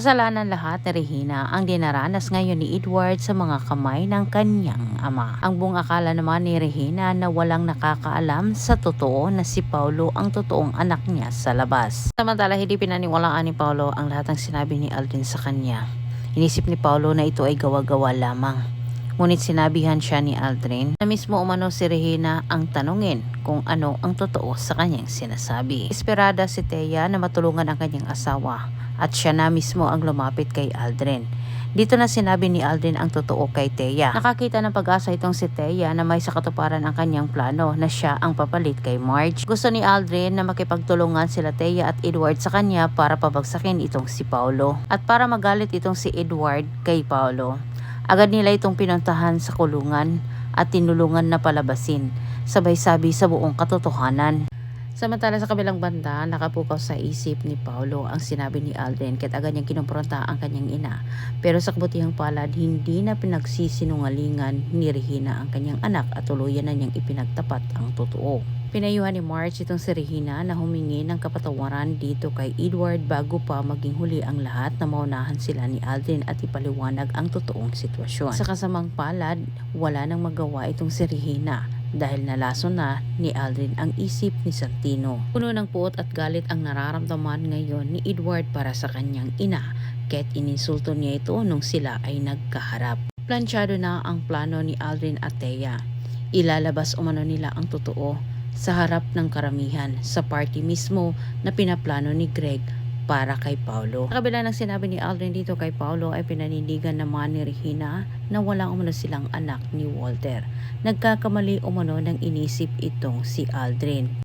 Kasalanan lahat ni Regina ang dinaranas ngayon ni Edward sa mga kamay ng kanyang ama. Ang buong akala naman ni Regina na walang nakakaalam sa totoo na si Paulo ang totoong anak niya sa labas. Samantala hindi pinaniwalaan ni Paulo ang lahat ng sinabi ni Aldrin sa kanya. Inisip ni Paulo na ito ay gawa-gawa lamang. Ngunit sinabihan siya ni Aldrin na mismo umano si Regina ang tanungin kung ano ang totoo sa kanyang sinasabi. Esperada si Thea na matulungan ang kanyang asawa at siya na mismo ang lumapit kay Aldrin. Dito na sinabi ni Aldrin ang totoo kay Thea. Nakakita ng pag-asa itong si Thea na may sakatuparan ang kanyang plano na siya ang papalit kay Marge. Gusto ni Aldrin na makipagtulungan sila Thea at Edward sa kanya para pabagsakin itong si Paulo. At para magalit itong si Edward kay Paulo. Agad nila itong pinuntahan sa kulungan at tinulungan na palabasin, sabay sabi sa buong katotohanan. Samantala sa kabilang banda, nakapukaw sa isip ni Paulo ang sinabi ni Aldrin kahit agad niyang kinumpronta ang kanyang ina. Pero sa kabutihang palad, hindi na pinagsisinungalingan ni Regina ang kanyang anak at tuluyan na niyang ipinagtapat ang totoo. Pinayuhan ni Marge itong si Regina na humingi ng kapatawaran dito kay Edward bago pa maging huli ang lahat na maunahan sila ni Aldrin at ipaliwanag ang totoong sitwasyon. Sa kasamang palad, wala nang magawa itong si Regina dahil nalason na ni Aldrin ang isip ni Santino. Puno ng puot at galit ang nararamdaman ngayon ni Edward para sa kanyang ina kahit ininsulto niya ito nung sila ay nagkaharap. Plansyado na ang plano ni Aldrin at Thea. Ilalabas umano nila ang totoo sa harap ng karamihan sa party mismo na pinaplano ni Greg para kay Paulo. Sa kabila ng sinabi ni Aldrin dito kay Paulo ay pinanindigan naman ni Regina na wala umano silang anak ni Walter. Nagkakamali umano ng inisip itong si Aldrin.